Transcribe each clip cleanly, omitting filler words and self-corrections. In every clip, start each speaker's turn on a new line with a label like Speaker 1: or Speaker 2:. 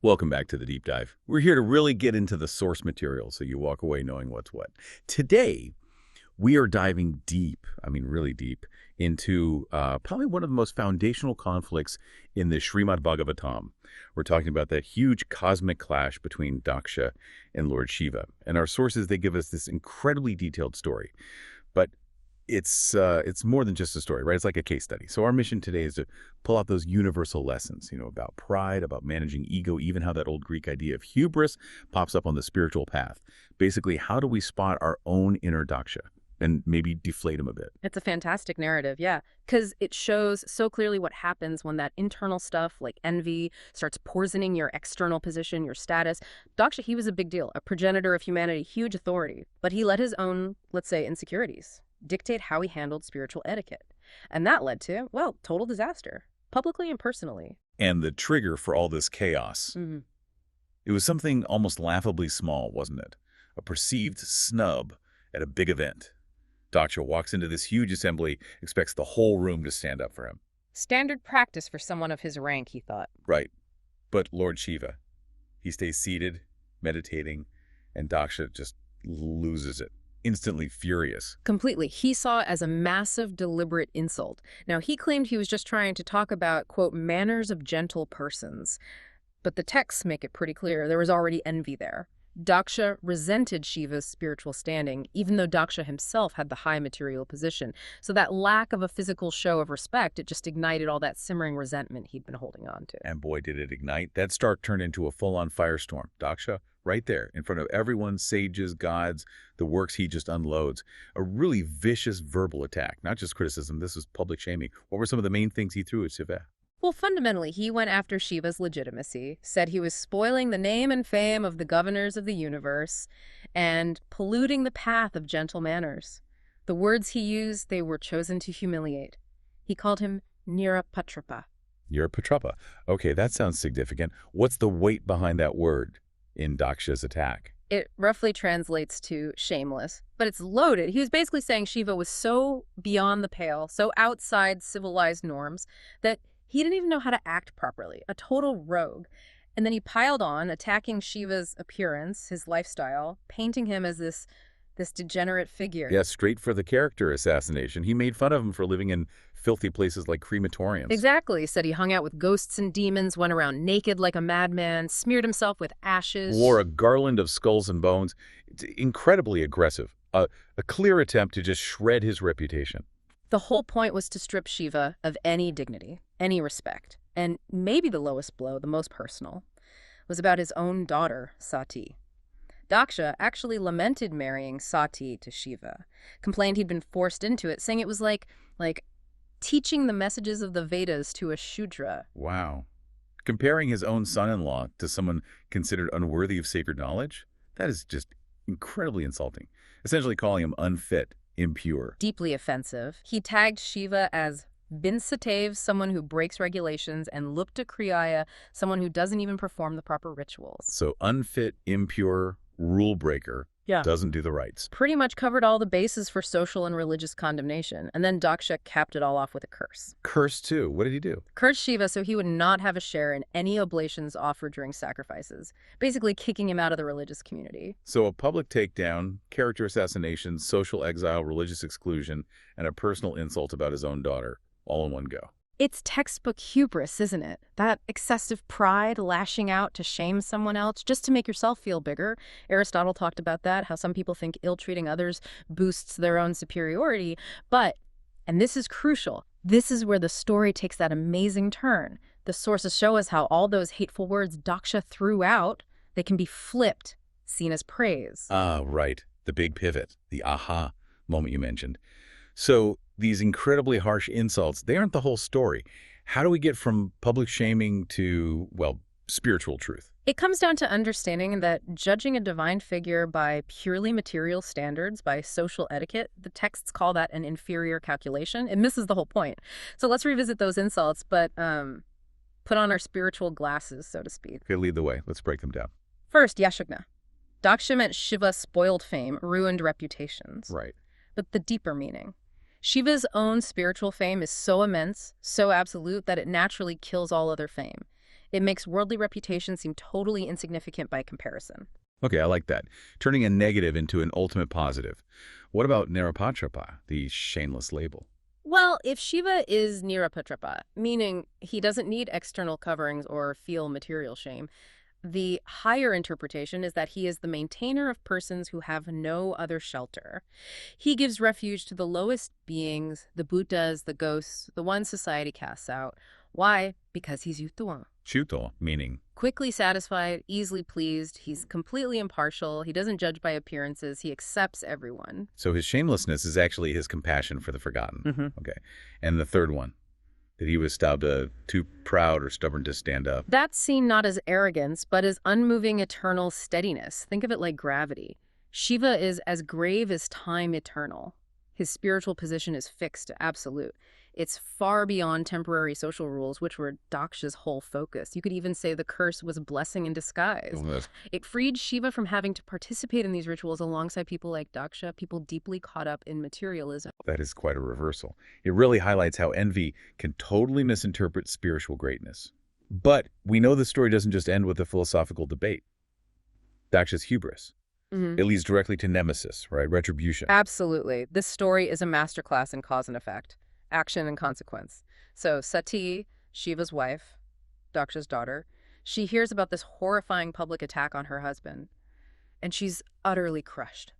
Speaker 1: Welcome back to the deep dive. We're here to really get into the source material so you walk away knowing what's what. Today, we are diving deep, really deep, into probably one of the most foundational conflicts in the Srimad Bhagavatam. We're talking about that huge cosmic clash between Daksha and Lord Shiva. And our sources, they give us this incredibly detailed story. But it's more than just a story, right? It's like a case study. So our mission today is to pull out those universal lessons, about pride, about managing ego, even how that old Greek idea of hubris pops up on the spiritual path. Basically, how do we spot our own inner Daksha and maybe deflate him a bit?
Speaker 2: It's a fantastic narrative, yeah, because it shows so clearly what happens when that internal stuff like envy starts poisoning your external position, your status. Daksha, he was a big deal, a progenitor of humanity, huge authority, but he let his own, let's say, insecurities dictate how he handled spiritual etiquette. And that led to, well, total disaster, publicly and personally.
Speaker 1: And the trigger for all this chaos, it was something almost laughably small, wasn't it? A perceived snub at a big event. Daksha walks into this huge assembly, expects the whole room to stand up for him.
Speaker 2: Standard practice for someone of his rank, he thought.
Speaker 1: Right. But Lord Shiva, he stays seated, meditating, and Daksha just loses it. Instantly furious.
Speaker 2: Completely. He saw it as a massive, deliberate insult. Now, he claimed he was just trying to talk about, quote, manners of gentle persons. But the texts make it pretty clear there was already envy there. Daksha resented Shiva's spiritual standing, even though Daksha himself had the high material position. So that lack of a physical show of respect, it just ignited all that simmering resentment he'd been holding on to.
Speaker 1: And boy, did it ignite. That spark turned into a full-on firestorm. Daksha, right there, in front of everyone, sages, gods, the works he just unloads. A really vicious verbal attack, not just criticism. This was public shaming. What were some of the main things he threw at Shiva?
Speaker 2: Well, fundamentally, he went after Shiva's legitimacy, said he was spoiling the name and fame of the governors of the universe, and polluting the path of gentle manners. The words he used, they were chosen to humiliate. He called him Nirapatra.
Speaker 1: Nirapatra. Okay, that sounds significant. What's the weight behind that word in Daksha's attack?
Speaker 2: It roughly translates to shameless, but it's loaded. He was basically saying Shiva was so beyond the pale, so outside civilized norms, that he didn't even know how to act properly, a total rogue. And then he piled on, attacking Shiva's appearance, his lifestyle, painting him as this degenerate figure.
Speaker 1: Yeah, straight for the character assassination. He made fun of him for living in filthy places like crematoriums.
Speaker 2: Exactly. He said he hung out with ghosts and demons, went around naked like a madman, smeared himself with ashes.
Speaker 1: Wore a garland of skulls and bones. It's incredibly aggressive. A clear attempt to just shred his reputation.
Speaker 2: The whole point was to strip Shiva of any dignity, any respect. And maybe the lowest blow, the most personal, was about his own daughter, Sati. Daksha actually lamented marrying Sati to Shiva, complained he'd been forced into it, saying it was like teaching the messages of the Vedas to a Shudra.
Speaker 1: Wow. Comparing his own son-in-law to someone considered unworthy of sacred knowledge? That is just incredibly insulting. Essentially calling him unfit, impure.
Speaker 2: Deeply offensive. He tagged Shiva as Vinsatev, someone who breaks regulations, and Lupta Kriyaya, someone who doesn't even perform the proper rituals.
Speaker 1: So unfit, impure, rule breaker, doesn't do the rites.
Speaker 2: Pretty much covered all the bases for social and religious condemnation. And then Daksha capped it all off with a curse.
Speaker 1: Curse too? What did he do?
Speaker 2: Cursed Shiva so he would not have a share in any oblations offered during sacrifices, basically kicking him out of the religious community.
Speaker 1: So a public takedown, character assassination, social exile, religious exclusion, and a personal insult about his own daughter, all in one go.
Speaker 2: It's textbook hubris, isn't it? That excessive pride, lashing out to shame someone else just to make yourself feel bigger. Aristotle talked about that, how some people think ill-treating others boosts their own superiority. But, and this is crucial, this is where the story takes that amazing turn. The sources show us how all those hateful words Daksha threw out, they can be flipped, seen as praise.
Speaker 1: Ah, right. The big pivot, the aha moment you mentioned. So these incredibly harsh insults, they aren't the whole story. How do we get from public shaming to, well, spiritual truth?
Speaker 2: It comes down to understanding that judging a divine figure by purely material standards, by social etiquette, the texts call that an inferior calculation. It misses the whole point. So let's revisit those insults, but put on our spiritual glasses, so to speak.
Speaker 1: Okay, lead the way. Let's break them down.
Speaker 2: First, Yashagna. Daksha meant Shiva's spoiled fame, ruined reputations.
Speaker 1: Right.
Speaker 2: But the deeper meaning. Shiva's own spiritual fame is so immense, so absolute, that it naturally kills all other fame. It makes worldly reputation seem totally insignificant by comparison.
Speaker 1: Okay, I like that. Turning a negative into an ultimate positive. What about Nirapatra, the shameless label?
Speaker 2: Well, if Shiva is Nirapatra, meaning he doesn't need external coverings or feel material shame, the higher interpretation is that he is the maintainer of persons who have no other shelter. He gives refuge to the lowest beings, the Buddhas, the ghosts, the ones society casts out. Why? Because he's Yutuan.
Speaker 1: Chuto, meaning
Speaker 2: Quickly satisfied, easily pleased, he's completely impartial, he doesn't judge by appearances, he accepts everyone.
Speaker 1: so his shamelessness is actually his compassion for the forgotten.
Speaker 2: Mm-hmm.
Speaker 1: Okay. And the third one, that he was too proud or stubborn to stand up.
Speaker 2: That's seen not as arrogance, but as unmoving eternal steadiness. Think of it like gravity. Shiva is as grave as time eternal. His spiritual position is fixed, absolute. It's far beyond temporary social rules, which were Daksha's whole focus. You could even say the curse was a blessing in disguise. It freed Shiva from having to participate in these rituals alongside people like Daksha, people deeply caught up in materialism.
Speaker 1: That is quite a reversal. It really highlights how envy can totally misinterpret spiritual greatness. But we know the story doesn't just end with a philosophical debate. Daksha's hubris.
Speaker 2: Mm-hmm.
Speaker 1: It leads directly to nemesis, right? Retribution.
Speaker 2: Absolutely. This story is a masterclass in cause and effect, action and consequence. So Sati, Shiva's wife, Daksha's daughter, she hears about this horrifying public attack on her husband, and she's utterly crushed,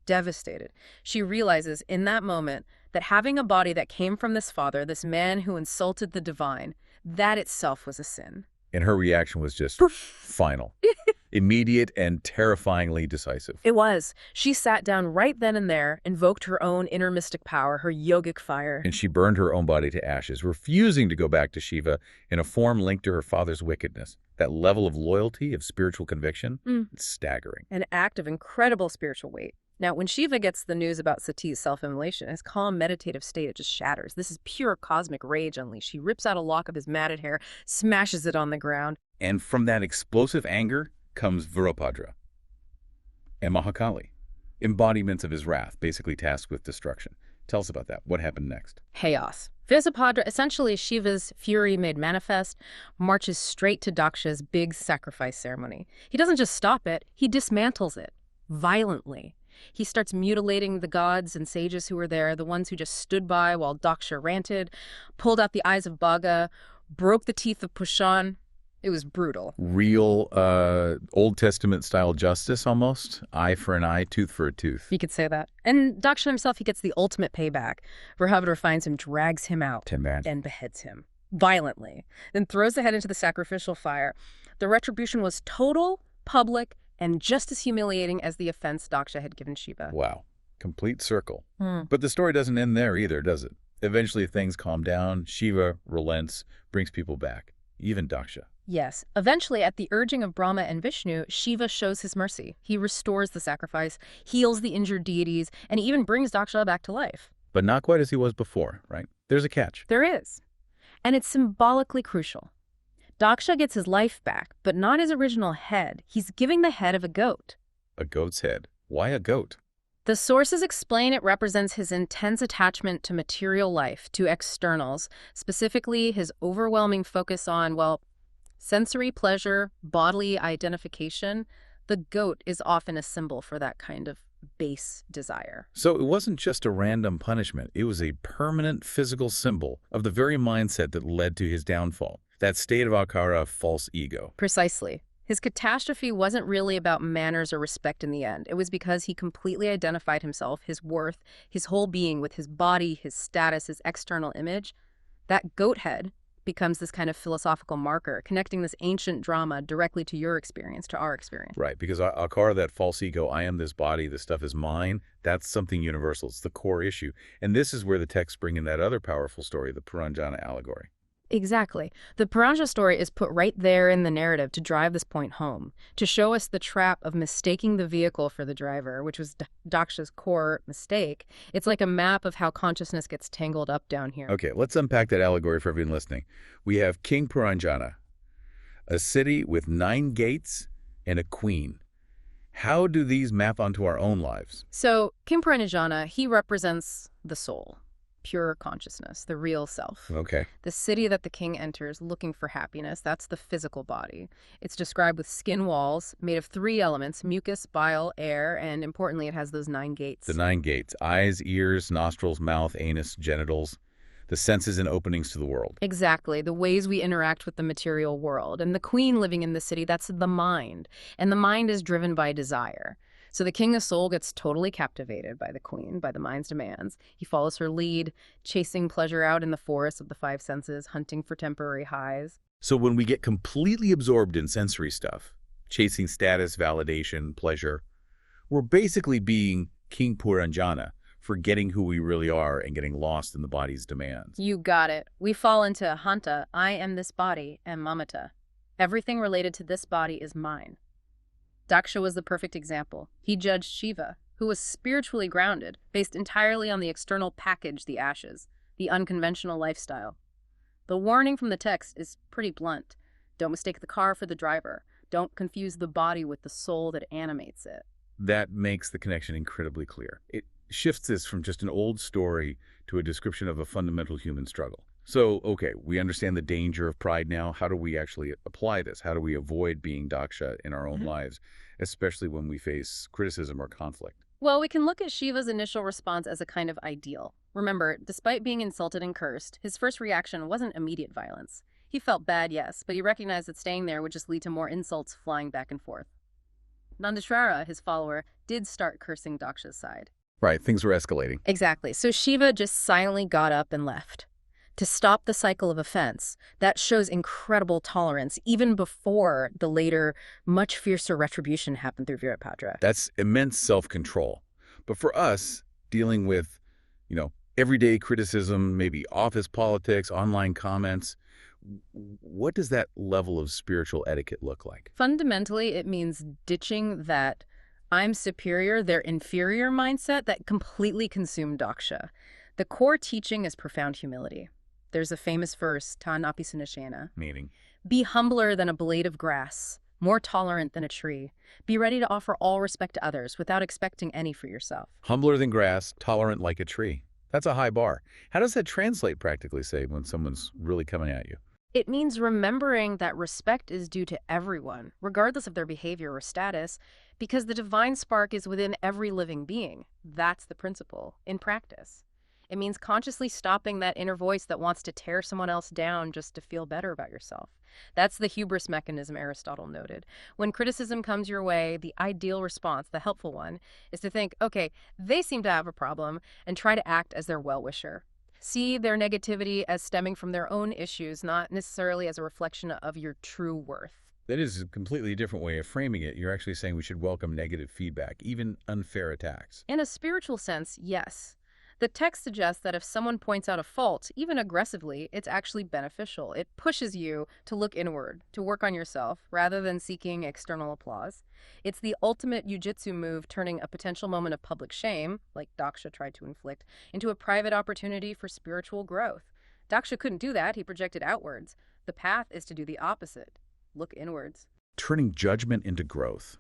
Speaker 2: devastated. She realizes in that moment that having a body that came from this father, this man who insulted the divine, that itself was a sin.
Speaker 1: And her reaction was just final. Immediate and terrifyingly decisive.
Speaker 2: It was. She sat down right then and there, invoked her own inner mystic power, her yogic fire.
Speaker 1: And she burned her own body to ashes, refusing to go back to Shiva in a form linked to her father's wickedness. That level of loyalty, of spiritual conviction, it's staggering.
Speaker 2: An act of incredible spiritual weight. Now, when Shiva gets the news about Sati's self-immolation, his calm, meditative state, it just shatters. This is pure cosmic rage unleashed. He rips out a lock of his matted hair, smashes it on the ground.
Speaker 1: And from that explosive anger comes Virabhadra and Mahakali, embodiments of his wrath, basically tasked with destruction. Tell us about that. What happened next?
Speaker 2: Chaos. Virabhadra, essentially Shiva's fury made manifest, marches straight to Daksha's big sacrifice ceremony. He doesn't just stop it, he dismantles it, violently. He starts mutilating the gods and sages who were there, the ones who just stood by while Daksha ranted, pulled out the eyes of Bhaga, broke the teeth of Pushan. It was brutal.
Speaker 1: Real Old Testament style justice almost. Eye for an eye, tooth for a tooth.
Speaker 2: You could say that. And Daksha himself, he gets the ultimate payback. Virabhadra finds him, drags him out, and beheads him violently, then throws the head into the sacrificial fire. The retribution was total, public, and just as humiliating as the offense Daksha had given Shiva.
Speaker 1: Wow. Complete circle. But the story doesn't end there either, does it? Eventually things calm down, Shiva relents, brings people back, even Daksha.
Speaker 2: Yes. Eventually, at the urging of Brahma and Vishnu, Shiva shows his mercy. He restores the sacrifice, heals the injured deities, and even brings Daksha back to life.
Speaker 1: But not quite as he was before, right? There's a catch.
Speaker 2: There is. And it's symbolically crucial. Daksha gets his life back, but not his original head. He's giving the head of a goat.
Speaker 1: A goat's head. Why a goat?
Speaker 2: The sources explain it represents his intense attachment to material life, to externals, specifically his overwhelming focus on, well, sensory pleasure, bodily identification. The goat is often a symbol for that kind of base desire.
Speaker 1: So it wasn't just a random punishment. It was a permanent physical symbol of the very mindset that led to his downfall. That state of akara, false ego.
Speaker 2: Precisely. His catastrophe wasn't really about manners or respect in the end. It was because he completely identified himself, his worth, his whole being with his body, his status, his external image. That goat head becomes this kind of philosophical marker, connecting this ancient drama directly to your experience, to our experience.
Speaker 1: Right, because akara, that false ego, I am this body, this stuff is mine, that's something universal. It's the core issue. And this is where the texts bring in that other powerful story, the Puranjana allegory.
Speaker 2: Exactly. The Puranja story is put right there in the narrative to drive this point home, to show us the trap of mistaking the vehicle for the driver, which was Daksha's core mistake. It's like a map of how consciousness gets tangled up down here.
Speaker 1: Okay, let's unpack that allegory for everyone listening. We have King Puranjana, a city with 9 gates and a queen. How do these map onto our own lives?
Speaker 2: So, King Puranjana, he represents the soul. Pure consciousness, the real self.
Speaker 1: Okay.
Speaker 2: The city that the king enters looking for happiness, that's the physical body. It's described with skin walls made of three elements, mucus, bile, air, and importantly, it has those 9
Speaker 1: The
Speaker 2: gates.
Speaker 1: 9 gates: eyes, ears, nostrils, mouth, anus, genitals, the senses and openings to the world.
Speaker 2: Exactly, the ways we interact with the material world. And the queen living in the city, that's the mind. And the mind is driven by desire. So the king of soul gets totally captivated by the queen, by the mind's demands. He follows her lead, chasing pleasure out in the forest of the 5 senses, hunting for temporary highs.
Speaker 1: So when we get completely absorbed in sensory stuff, chasing status, validation, pleasure, we're basically being King Puranjana, forgetting who we really are and getting lost in the body's demands.
Speaker 2: You got it. We fall into Hanta, I am this body, and Mamata. Everything related to this body is mine. Daksha was the perfect example. He judged Shiva, who was spiritually grounded, based entirely on the external package, the ashes, the unconventional lifestyle. The warning from the text is pretty blunt. Don't mistake the car for the driver. Don't confuse the body with the soul that animates it.
Speaker 1: That makes the connection incredibly clear. It shifts this from just an old story to a description of a fundamental human struggle. So, okay, we understand the danger of pride now. How do we actually apply this? How do we avoid being Daksha in our own lives, especially when we face criticism or conflict?
Speaker 2: Well, we can look at Shiva's initial response as a kind of ideal. Remember, despite being insulted and cursed, his first reaction wasn't immediate violence. He felt bad, yes, but he recognized that staying there would just lead to more insults flying back and forth. Nandishvara, his follower, did start cursing Daksha's side.
Speaker 1: Right, things were escalating.
Speaker 2: Exactly. So Shiva just silently got up and left. To stop the cycle of offense, that shows incredible tolerance, even before the later, much fiercer retribution happened through Virapatra.
Speaker 1: That's immense self-control. But for us, dealing with, everyday criticism, maybe office politics, online comments, what does that level of spiritual etiquette look like?
Speaker 2: Fundamentally, it means ditching that I'm superior, they're inferior mindset that completely consumed Daksha. The core teaching is profound humility. There's a famous verse, Ta napi sunashena.
Speaker 1: Meaning?
Speaker 2: Be humbler than a blade of grass, more tolerant than a tree. Be ready to offer all respect to others without expecting any for yourself.
Speaker 1: Humbler than grass, tolerant like a tree. That's a high bar. How does that translate practically, say, when someone's really coming at you?
Speaker 2: It means remembering that respect is due to everyone, regardless of their behavior or status, because the divine spark is within every living being. That's the principle in practice. It means consciously stopping that inner voice that wants to tear someone else down just to feel better about yourself. That's the hubris mechanism Aristotle noted. When criticism comes your way, the ideal response, the helpful one, is to think, okay, they seem to have a problem, and try to act as their well-wisher. See their negativity as stemming from their own issues, not necessarily as a reflection of your true worth.
Speaker 1: That is a completely different way of framing it. You're actually saying we should welcome negative feedback, even unfair attacks.
Speaker 2: In a spiritual sense, yes. The text suggests that if someone points out a fault, even aggressively, it's actually beneficial. It pushes you to look inward, to work on yourself, rather than seeking external applause. It's the ultimate jujitsu move, turning a potential moment of public shame, like Daksha tried to inflict, into a private opportunity for spiritual growth. Daksha couldn't do that. He projected outwards. The path is to do the opposite. Look inwards.
Speaker 1: Turning judgment into growth.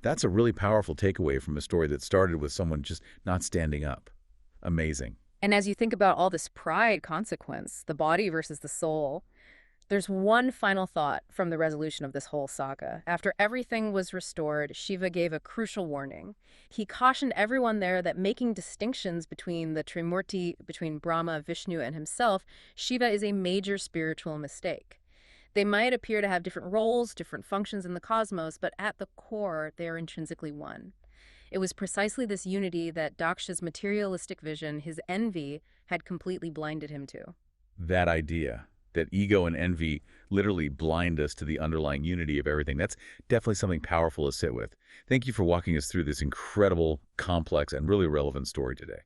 Speaker 1: That's a really powerful takeaway from a story that started with someone just not standing up. Amazing.
Speaker 2: And as you think about all this pride consequence, the body versus the soul, there's one final thought from the resolution of this whole saga. After everything was restored, Shiva gave a crucial warning. He cautioned everyone there that making distinctions between the Trimurti, between Brahma, Vishnu, and himself, Shiva is a major spiritual mistake. They might appear to have different roles, different functions in the cosmos, but at the core, they are intrinsically one. It was precisely this unity that Daksha's materialistic vision, his envy, had completely blinded him to.
Speaker 1: That idea, that ego and envy literally blind us to the underlying unity of everything, that's definitely something powerful to sit with. Thank you for walking us through this incredible, complex, and really relevant story today.